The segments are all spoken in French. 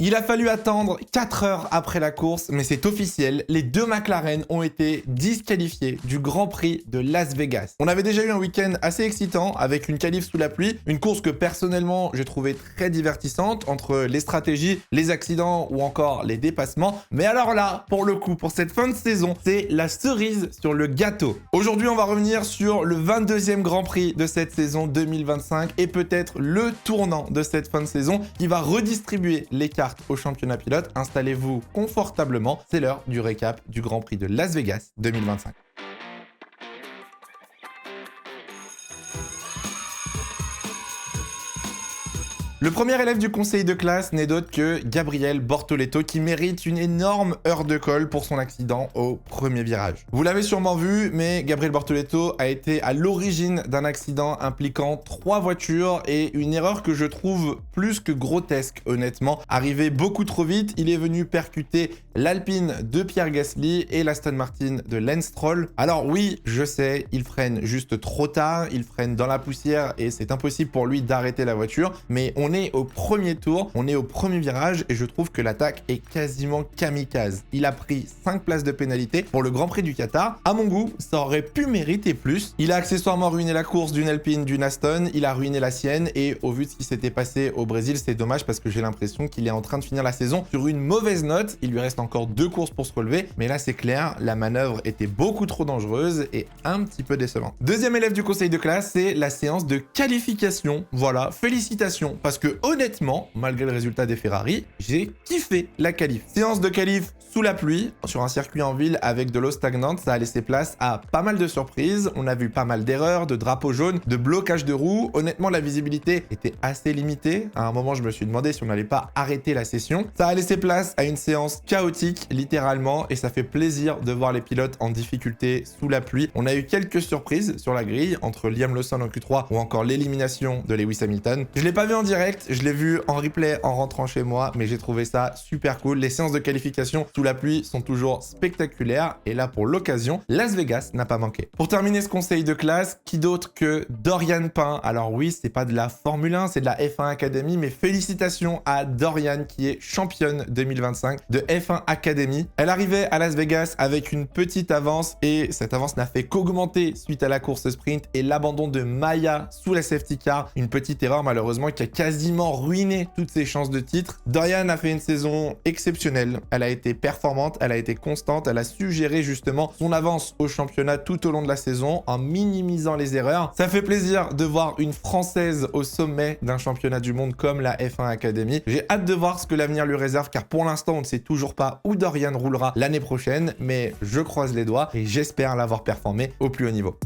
Il a fallu attendre 4 heures après la course, mais c'est officiel, les deux McLaren ont été disqualifiés du Grand Prix de Las Vegas. On avait déjà eu un week-end assez excitant avec une qualif sous la pluie, une course que personnellement j'ai trouvé très divertissante entre les stratégies, les accidents ou encore les dépassements. Mais alors là, pour le coup, pour cette fin de saison, c'est la cerise sur le gâteau. Aujourd'hui, on va revenir sur le 22e Grand Prix de cette saison 2025 et peut-être le tournant de cette fin de saison qui va redistribuer les cartes au championnat pilote. Installez-vous confortablement, c'est l'heure du récap du Grand Prix de Las Vegas 2025. Le premier élève du conseil de classe n'est d'autre que Gabriel Bortoleto qui mérite une énorme heure de colle pour son accident au premier virage. Vous l'avez sûrement vu, mais Gabriel Bortoleto a été à l'origine d'un accident impliquant 3 voitures et une erreur que je trouve plus que grotesque honnêtement. Arrivé beaucoup trop vite, il est venu percuter l'Alpine de Pierre Gasly et l'Aston Martin de Lance Stroll. Alors oui, je sais, il freine juste trop tard, il freine dans la poussière et c'est impossible pour lui d'arrêter la voiture, mais on est au premier tour, on est au premier virage et je trouve que l'attaque est quasiment kamikaze. Il a pris 5 places de pénalité pour le Grand Prix du Qatar. À mon goût, ça aurait pu mériter plus. Il a accessoirement ruiné la course d'une Alpine, d'une Aston, il a ruiné la sienne et au vu de ce qui s'était passé au Brésil, c'est dommage parce que j'ai l'impression qu'il est en train de finir la saison sur une mauvaise note. Il lui reste encore 2 courses pour se relever, mais là c'est clair, la manœuvre était beaucoup trop dangereuse et un petit peu décevante. Deuxième élève du conseil de classe, c'est la séance de qualification. Voilà, félicitations, parce que honnêtement, malgré le résultat des Ferrari, j'ai kiffé la qualif. Séance de qualif sous la pluie, sur un circuit en ville avec de l'eau stagnante, ça a laissé place à pas mal de surprises. On a vu pas mal d'erreurs, de drapeaux jaunes, de blocages de roues. Honnêtement, la visibilité était assez limitée. À un moment, je me suis demandé si on n'allait pas arrêter la session. Ça a laissé place à une séance chaotique, littéralement, et ça fait plaisir de voir les pilotes en difficulté sous la pluie. On a eu quelques surprises sur la grille, entre Liam Lawson en Q3 ou encore l'élimination de Lewis Hamilton. Je l'ai pas vu en direct, je l'ai vu en replay en rentrant chez moi, mais j'ai trouvé ça super cool. Les séances de qualification sous la pluie sont toujours spectaculaires et là pour l'occasion, Las Vegas n'a pas manqué. Pour terminer ce conseil de classe, qui d'autre que Dorian Pain? Alors oui, c'est pas de la Formule 1, c'est de la F1 Academy, mais félicitations à Dorian qui est championne 2025 de F1 Academy. Elle arrivait à Las Vegas avec une petite avance et cette avance n'a fait qu'augmenter suite à la course sprint et l'abandon de Maya sous la safety car. Une petite erreur malheureusement qui a quasiment ruiné toutes ses chances de titre. Dorian a fait une saison exceptionnelle. Elle a été performante, elle a été constante, elle a su gérer justement son avance au championnat tout au long de la saison en minimisant les erreurs. Ça fait plaisir de voir une Française au sommet d'un championnat du monde comme la F1 Academy. J'ai hâte de voir ce que l'avenir lui réserve car pour l'instant on ne sait toujours pas où Dorian roulera l'année prochaine, mais je croise les doigts et j'espère l'avoir performé au plus haut niveau.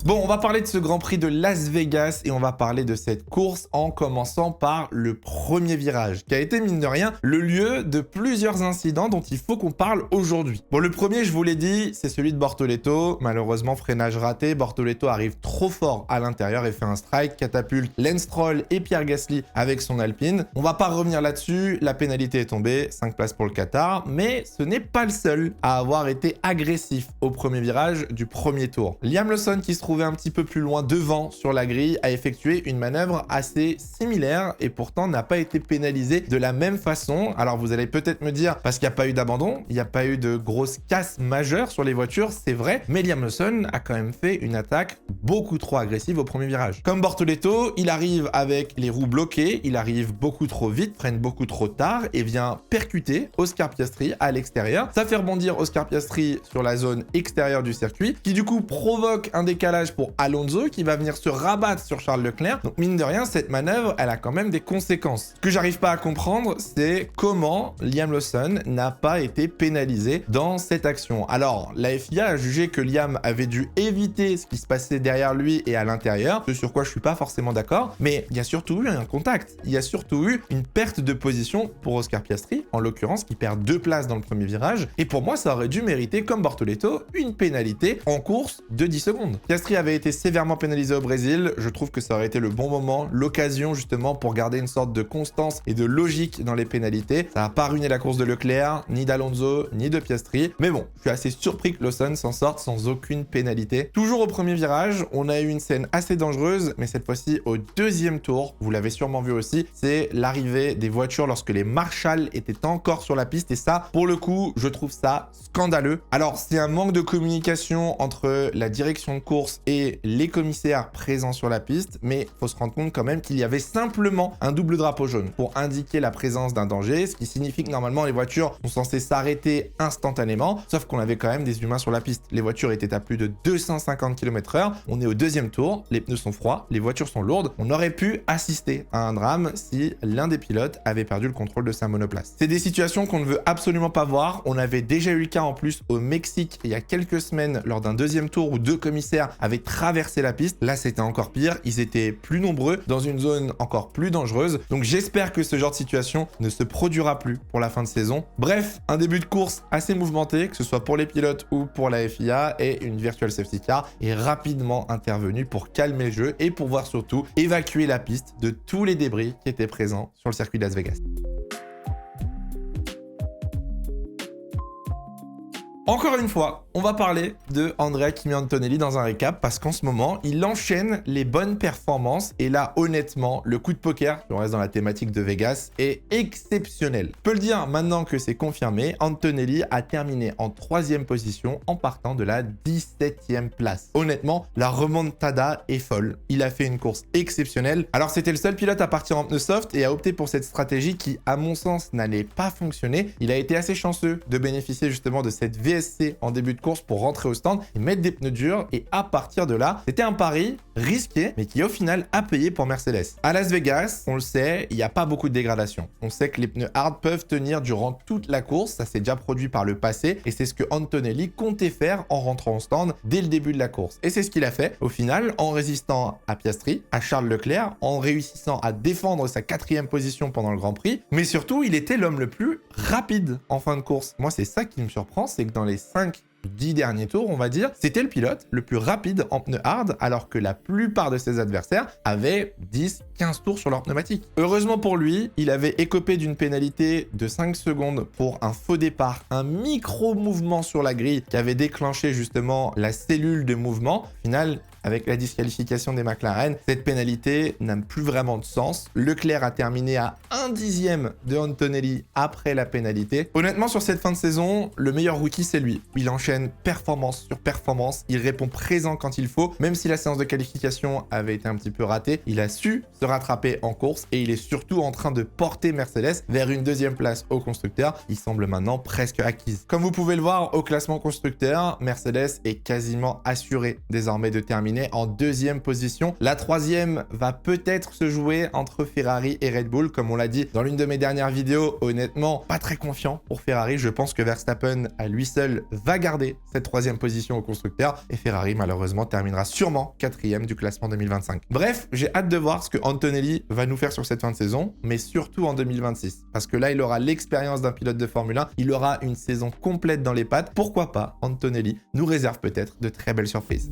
Bon, on va parler de ce Grand Prix de Las Vegas et on va parler de cette course en commençant par le premier virage, qui a été, mine de rien, le lieu de plusieurs incidents dont il faut qu'on parle aujourd'hui. Bon, le premier, je vous l'ai dit, c'est celui de Bortoleto. Malheureusement, freinage raté. Bortoleto arrive trop fort à l'intérieur et fait un strike, catapulte Lance Stroll et Pierre Gasly avec son Alpine. On va pas revenir là-dessus, la pénalité est tombée, 5 places pour le Qatar, mais ce n'est pas le seul à avoir été agressif au premier virage du premier tour. Liam Lawson, qui se trouvé un petit peu plus loin devant sur la grille, a effectué une manœuvre assez similaire et pourtant n'a pas été pénalisé de la même façon. Alors vous allez peut-être me dire, parce qu'il n'y a pas eu d'abandon, il n'y a pas eu de grosse casse majeure sur les voitures, c'est vrai, mais Liam Lawson a quand même fait une attaque beaucoup trop agressive au premier virage. Comme Bortoleto, il arrive avec les roues bloquées, il arrive beaucoup trop vite, freine beaucoup trop tard et vient percuter Oscar Piastri à l'extérieur. Ça fait rebondir Oscar Piastri sur la zone extérieure du circuit, qui du coup provoque un décalage pour Alonso qui va venir se rabattre sur Charles Leclerc. Donc mine de rien, cette manœuvre, elle a quand même des conséquences. Ce que j'arrive pas à comprendre, c'est comment Liam Lawson n'a pas été pénalisé dans cette action. Alors, la FIA a jugé que Liam avait dû éviter ce qui se passait derrière lui et à l'intérieur, ce sur quoi je suis pas forcément d'accord, mais il y a surtout eu un contact. Il y a surtout eu une perte de position pour Oscar Piastri, en l'occurrence, qui perd 2 places dans le premier virage. Et pour moi, ça aurait dû mériter, comme Bortoleto, une pénalité en course de 10 secondes. Piastri Piastri avait été sévèrement pénalisé au Brésil, je trouve que ça aurait été le bon moment, l'occasion justement pour garder une sorte de constance et de logique dans les pénalités. Ça n'a pas ruiné la course de Leclerc, ni d'Alonso, ni de Piastri. Mais bon, je suis assez surpris que Lawson s'en sorte sans aucune pénalité. Toujours au premier virage, on a eu une scène assez dangereuse, mais cette fois-ci au deuxième tour, vous l'avez sûrement vu aussi, c'est l'arrivée des voitures lorsque les Marshall étaient encore sur la piste. Et ça, pour le coup, je trouve ça scandaleux. Alors, c'est un manque de communication entre la direction de course et les commissaires présents sur la piste, mais il faut se rendre compte quand même qu'il y avait simplement un double drapeau jaune pour indiquer la présence d'un danger, ce qui signifie que normalement les voitures sont censées s'arrêter instantanément, sauf qu'on avait quand même des humains sur la piste. Les voitures étaient à plus de 250 km/h, on est au deuxième tour, les pneus sont froids, les voitures sont lourdes, on aurait pu assister à un drame si l'un des pilotes avait perdu le contrôle de sa monoplace. C'est des situations qu'on ne veut absolument pas voir, on avait déjà eu le cas en plus au Mexique il y a quelques semaines lors d'un deuxième tour où deux commissaires avaient traversé la piste. Là, c'était encore pire, ils étaient plus nombreux dans une zone encore plus dangereuse. Donc j'espère que ce genre de situation ne se produira plus pour la fin de saison. Bref, un début de course assez mouvementé, que ce soit pour les pilotes ou pour la FIA, et une virtual safety car est rapidement intervenue pour calmer le jeu et pour pouvoir surtout évacuer la piste de tous les débris qui étaient présents sur le circuit de Las Vegas. Encore une fois, on va parler de Andrea Kimi Antonelli dans un récap parce qu'en ce moment, il enchaîne les bonnes performances et là, honnêtement, le coup de poker, si on reste dans la thématique de Vegas, est exceptionnel. Je peux le dire maintenant que c'est confirmé, Antonelli a terminé en 3e position en partant de la 17e place. Honnêtement, la remontada est folle. Il a fait une course exceptionnelle. Alors, c'était le seul pilote à partir en pneus soft et à opter pour cette stratégie qui, à mon sens, n'allait pas fonctionner. Il a été assez chanceux de bénéficier justement de cette VSC en début de course pour rentrer au stand et mettre des pneus durs, et à partir de là, c'était un pari risqué mais qui au final a payé pour Mercedes. À Las Vegas, on le sait, il n'y a pas beaucoup de dégradation. On sait que les pneus hard peuvent tenir durant toute la course, ça s'est déjà produit par le passé et c'est ce que Antonelli comptait faire en rentrant au stand dès le début de la course. Et c'est ce qu'il a fait au final en résistant à Piastri, à Charles Leclerc, en réussissant à défendre sa 4e position pendant le Grand Prix, mais surtout il était l'homme le plus rapide en fin de course. Moi c'est ça qui me surprend, c'est que dans les 5-10 derniers tours, on va dire, c'était le pilote le plus rapide en pneus hard, alors que la plupart de ses adversaires avaient 10-15 tours sur leur pneumatique. Heureusement pour lui, il avait écopé d'une pénalité de 5 secondes pour un faux départ, un micro-mouvement sur la grille qui avait déclenché justement la cellule de mouvement. Au final, avec la disqualification des McLaren, cette pénalité n'a plus vraiment de sens. Leclerc a terminé à 1/10 de Antonelli après la pénalité. Honnêtement, sur cette fin de saison, le meilleur rookie, c'est lui. Il enchaîne performance sur performance, il répond présent quand il faut. Même si la séance de qualification avait été un petit peu ratée, il a su se rattraper en course et il est surtout en train de porter Mercedes vers une 2e place au constructeur. Il semble maintenant presque acquise. Comme vous pouvez le voir au classement constructeur, Mercedes est quasiment assuré désormais de terminer en 2e position. La 3e va peut-être se jouer entre Ferrari et Red Bull. Comme on l'a dit dans l'une de mes dernières vidéos, honnêtement, pas très confiant pour Ferrari. Je pense que Verstappen, à lui seul, va garder cette 3e position au constructeur et Ferrari, malheureusement, terminera sûrement 4e du classement 2025. Bref, j'ai hâte de voir ce que Antonelli va nous faire sur cette fin de saison, mais surtout en 2026. Parce que là, il aura l'expérience d'un pilote de Formule 1, il aura une saison complète dans les pattes. Pourquoi pas, Antonelli nous réserve peut-être de très belles surprises.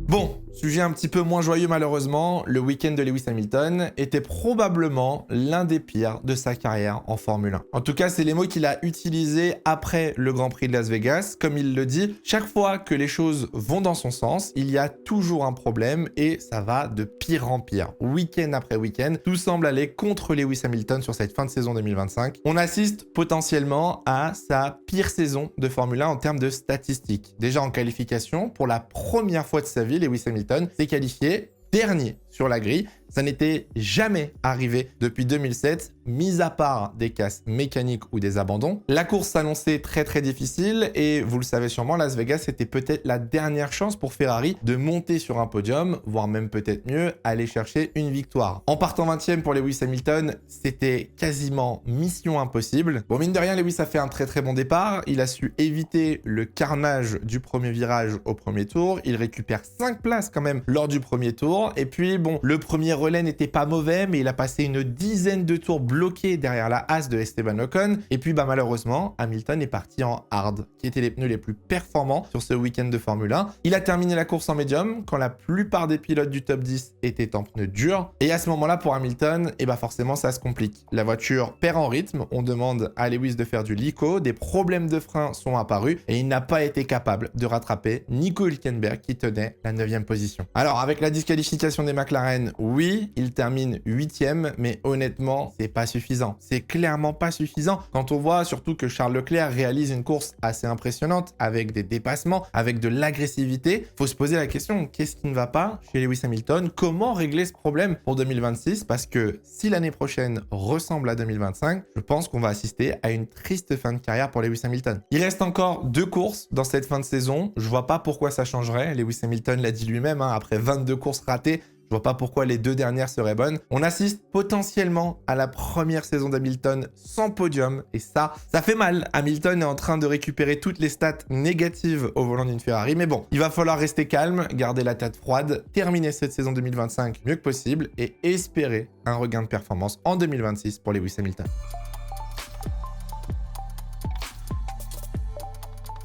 Bon, sujet un petit peu moins joyeux malheureusement, le week-end de Lewis Hamilton était probablement l'un des pires de sa carrière en Formule 1. En tout cas, c'est les mots qu'il a utilisés après le Grand Prix de Las Vegas. Comme il le dit, chaque fois que les choses vont dans son sens, il y a toujours un problème et ça va de pire en pire. Week-end après week-end, tout semble aller contre Lewis Hamilton sur cette fin de saison 2025. On assiste potentiellement à sa pire saison de Formule 1 en termes de statistiques. Déjà en qualification, pour la première fois de sa vie, Lewis Hamilton s'est qualifié dernier sur la grille. Ça n'était jamais arrivé depuis 2007, mis à part des casses mécaniques ou des abandons. La course s'annonçait très très difficile et vous le savez sûrement, Las Vegas était peut-être la dernière chance pour Ferrari de monter sur un podium, voire même peut-être mieux, aller chercher une victoire. En partant 20e pour Lewis Hamilton, c'était quasiment mission impossible. Bon, mine de rien, Lewis a fait un très très bon départ. Il a su éviter le carnage du premier virage au premier tour. Il récupère 5 places quand même lors du premier tour. Et puis bon, le premier relais n'étaient pas mauvais, mais il a passé une dizaine de tours bloqués derrière la Haas de Esteban Ocon. Et puis malheureusement, Hamilton est parti en hard, qui étaient les pneus les plus performants sur ce week-end de Formule 1. Il a terminé la course en médium, quand la plupart des pilotes du top 10 étaient en pneus durs. Et à ce moment-là, pour Hamilton, forcément ça se complique. La voiture perd en rythme, on demande à Lewis de faire du lico, des problèmes de frein sont apparus et il n'a pas été capable de rattraper Nico Hülkenberg qui tenait la 9e position. Alors avec la disqualification des McLaren, oui, il termine 8e, mais honnêtement, c'est pas suffisant. C'est clairement pas suffisant quand on voit surtout que Charles Leclerc réalise une course assez impressionnante avec des dépassements, avec de l'agressivité. Faut se poser la question, qu'est-ce qui ne va pas chez Lewis Hamilton? Comment régler ce problème pour 2026? Parce que si l'année prochaine ressemble à 2025, je pense qu'on va assister à une triste fin de carrière pour Lewis Hamilton. Il reste encore 2 courses dans cette fin de saison. Je vois pas pourquoi ça changerait. Lewis Hamilton l'a dit lui-même, après 22 courses ratées, je vois pas pourquoi les 2 dernières seraient bonnes. On assiste potentiellement à la première saison d'Hamilton sans podium. Et ça fait mal. Hamilton est en train de récupérer toutes les stats négatives au volant d'une Ferrari. Mais bon, il va falloir rester calme, garder la tête froide, terminer cette saison 2025 mieux que possible et espérer un regain de performance en 2026 pour Lewis Hamilton.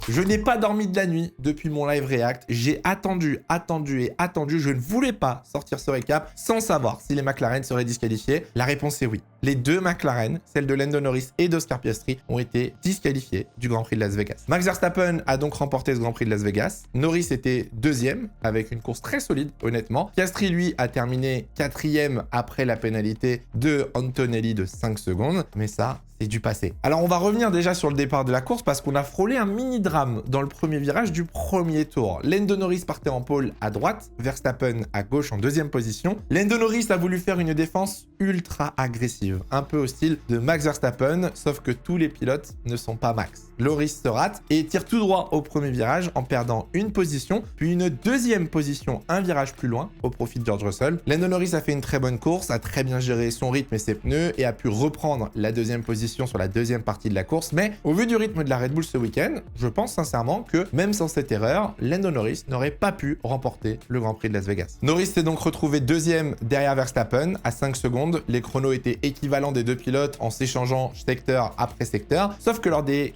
Je n'ai pas dormi de la nuit depuis mon live react. J'ai attendu. Je ne voulais pas sortir ce récap sans savoir si les McLaren seraient disqualifiés. La réponse est oui. Les 2 McLaren, celles de Lando Norris et d'Oscar Piastri, ont été disqualifiés du Grand Prix de Las Vegas. Max Verstappen a donc remporté ce Grand Prix de Las Vegas. Norris était 2e avec une course très solide, honnêtement. Piastri, lui, a terminé 4e après la pénalité de Antonelli de 5 secondes. Mais ça, c'est du passé. Alors on va revenir déjà sur le départ de la course parce qu'on a frôlé un mini drame dans le premier virage du premier tour. Lando Norris partait en pole à droite, Verstappen à gauche en 2e position. Lando Norris a voulu faire une défense ultra agressive, un peu au style de Max Verstappen, sauf que tous les pilotes ne sont pas Max. Norris se rate et tire tout droit au premier virage en perdant une position, puis une 2e position un virage plus loin au profit de George Russell. Lando Norris a fait une très bonne course, a très bien géré son rythme et ses pneus et a pu reprendre la 2e position sur la 2e partie de la course, mais au vu du rythme de la Red Bull ce week-end, je pense sincèrement que même sans cette erreur, Lando Norris n'aurait pas pu remporter le Grand Prix de Las Vegas. Norris s'est donc retrouvé 2e derrière Verstappen à 5 secondes. Les chronos étaient équivalents des 2 pilotes en s'échangeant secteur après secteur, sauf que lors des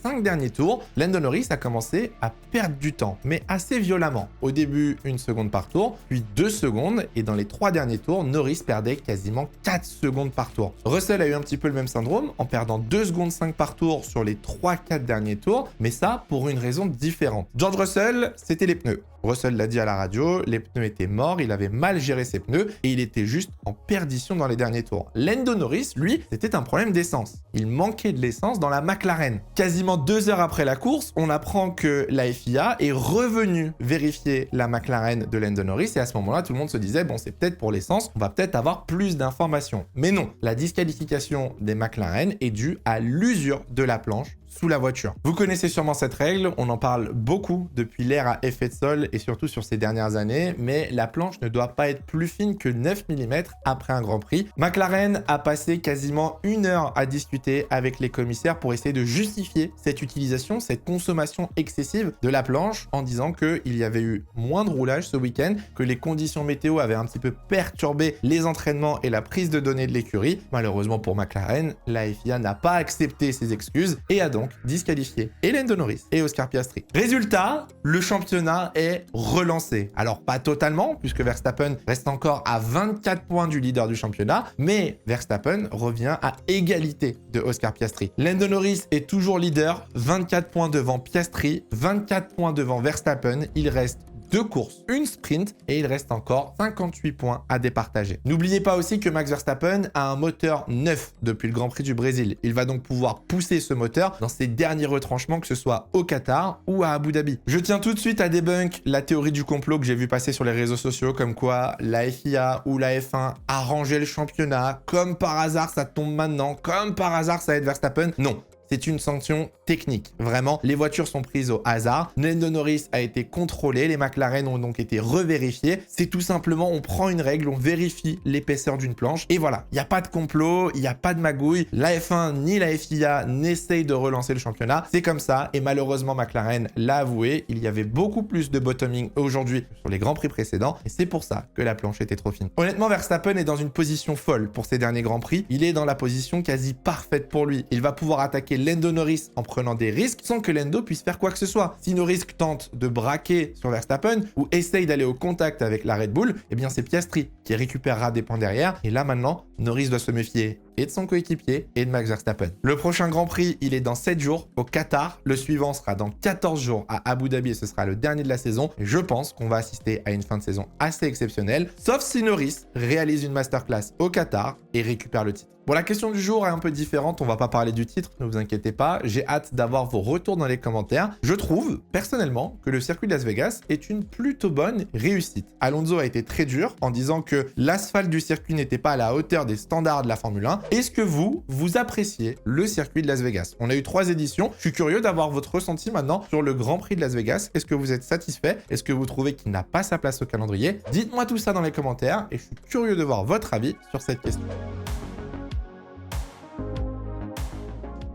5 derniers tours, Lando Norris a commencé à perdre du temps, mais assez violemment. Au début, 1 seconde par tour, puis 2 secondes, et dans les 3 derniers tours, Norris perdait quasiment 4 secondes par tour. Russell a eu un petit peu le même syndrome, en perdant 2 secondes 5 par tour sur les 3-4 derniers tours, mais ça pour une raison différente. George Russell, c'était les pneus. Russell l'a dit à la radio, les pneus étaient morts, il avait mal géré ses pneus et il était juste en perdition dans les derniers tours. Lando Norris, lui, c'était un problème d'essence. Il manquait de l'essence dans la McLaren. Quasiment 2 heures après la course, on apprend que la FIA est revenue vérifier la McLaren de Lando Norris et à ce moment-là, tout le monde se disait, bon, c'est peut-être pour l'essence, on va peut-être avoir plus d'informations. Mais non, la disqualification des McLaren est due à l'usure de la planche sous la voiture. Vous connaissez sûrement cette règle, on en parle beaucoup depuis l'ère à effet de sol et surtout sur ces dernières années, mais la planche ne doit pas être plus fine que 9 mm après un Grand Prix. McLaren a passé quasiment 1 heure à discuter avec les commissaires pour essayer de justifier cette utilisation, cette consommation excessive de la planche en disant qu'il y avait eu moins de roulage ce week-end, que les conditions météo avaient un petit peu perturbé les entraînements et la prise de données de l'écurie. Malheureusement pour McLaren, la FIA n'a pas accepté ces excuses et a donc disqualifié Lando Norris et Oscar Piastri. Résultat, le championnat est relancé. Alors pas totalement, puisque Verstappen reste encore à 24 points du leader du championnat, mais Verstappen revient à égalité de Oscar Piastri. Lando Norris est toujours leader, 24 points devant Piastri, 24 points devant Verstappen. Il reste 2 courses, une sprint et il reste encore 58 points à départager. N'oubliez pas aussi que Max Verstappen a un moteur neuf depuis le Grand Prix du Brésil. Il va donc pouvoir pousser ce moteur dans ses derniers retranchements, que ce soit au Qatar ou à Abu Dhabi. Je tiens tout de suite à débunk la théorie du complot que j'ai vu passer sur les réseaux sociaux, comme quoi la FIA ou la F1 a rangé le championnat, comme par hasard ça tombe maintenant, comme par hasard ça aide Verstappen. Non. C'est une sanction technique. Vraiment, les voitures sont prises au hasard. Lando Norris a été contrôlé, les McLaren ont donc été revérifiés. C'est tout simplement, on prend une règle, on vérifie l'épaisseur d'une planche et voilà, il n'y a pas de complot, il n'y a pas de magouille. La F1 ni la FIA n'essayent de relancer le championnat. C'est comme ça et malheureusement McLaren l'a avoué, il y avait beaucoup plus de bottoming aujourd'hui que sur les grands prix précédents et c'est pour ça que la planche était trop fine. Honnêtement, Verstappen est dans une position folle pour ces derniers grands prix. Il est dans la position quasi parfaite pour lui. Il va pouvoir attaquer Lando Norris en prenant des risques sans que Lando puisse faire quoi que ce soit. Si Norris tente de braquer sur Verstappen ou essaye d'aller au contact avec la Red Bull, eh bien c'est Piastri qui récupérera des points derrière. Et là maintenant, Norris doit se méfier et de son coéquipier et de Max Verstappen. Le prochain Grand Prix, il est dans 7 jours au Qatar. Le suivant sera dans 14 jours à Abu Dhabi et ce sera le dernier de la saison. Et je pense qu'on va assister à une fin de saison assez exceptionnelle, sauf si Norris réalise une masterclass au Qatar et récupère le titre. Bon, la question du jour est un peu différente, on va pas parler du titre, ne vous inquiétez pas, j'ai hâte d'avoir vos retours dans les commentaires. Je trouve, personnellement, que le circuit de Las Vegas est une plutôt bonne réussite. Alonso a été très dur en disant que l'asphalte du circuit n'était pas à la hauteur des standards de la Formule 1. Est-ce que vous appréciez le circuit de Las Vegas? On a eu 3 éditions, je suis curieux d'avoir votre ressenti maintenant sur le Grand Prix de Las Vegas. Est-ce que vous êtes satisfait? Est-ce que vous trouvez qu'il n'a pas sa place au calendrier? Dites-moi tout ça dans les commentaires et je suis curieux de voir votre avis sur cette question.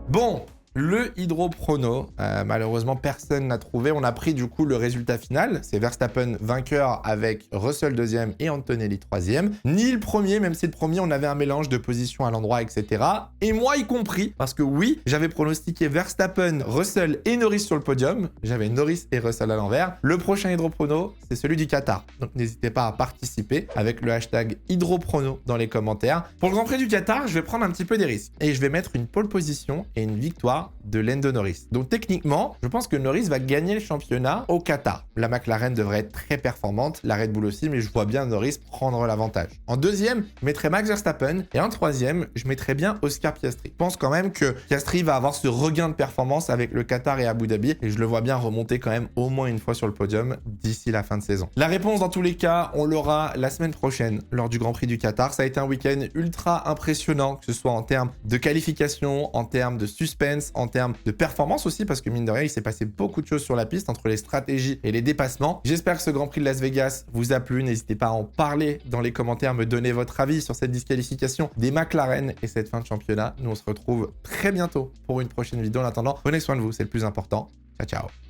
Bon, le hydroprono, malheureusement personne n'a trouvé. On a pris du coup le résultat final. C'est Verstappen vainqueur avec Russell deuxième et Antonelli troisième. Ni le premier, même si le premier on avait un mélange de positions à l'endroit, etc. Et moi y compris, parce que oui, j'avais pronostiqué Verstappen, Russell et Norris sur le podium. J'avais Norris et Russell à l'envers. Le prochain hydroprono, c'est celui du Qatar. Donc n'hésitez pas à participer avec le hashtag hydroprono dans les commentaires. Pour le Grand Prix du Qatar, je vais prendre un petit peu des risques. Et je vais mettre une pole position et une victoire de Lando Norris. Donc techniquement, je pense que Norris va gagner le championnat au Qatar. La McLaren devrait être très performante, la Red Bull aussi, mais je vois bien Norris prendre l'avantage. En deuxième, je mettrai Max Verstappen et en troisième, je mettrai bien Oscar Piastri. Je pense quand même que Piastri va avoir ce regain de performance avec le Qatar et Abu Dhabi et je le vois bien remonter quand même au moins une fois sur le podium d'ici la fin de saison. La réponse dans tous les cas, on l'aura la semaine prochaine lors du Grand Prix du Qatar. Ça a été un week-end ultra impressionnant, que ce soit en termes de qualification, en termes de suspense, en termes de performance aussi, parce que mine de rien, il s'est passé beaucoup de choses sur la piste entre les stratégies et les dépassements. J'espère que ce Grand Prix de Las Vegas vous a plu. N'hésitez pas à en parler dans les commentaires, me donner votre avis sur cette disqualification des McLaren et cette fin de championnat. Nous, on se retrouve très bientôt pour une prochaine vidéo. En attendant, prenez soin de vous, c'est le plus important. Ciao, ciao.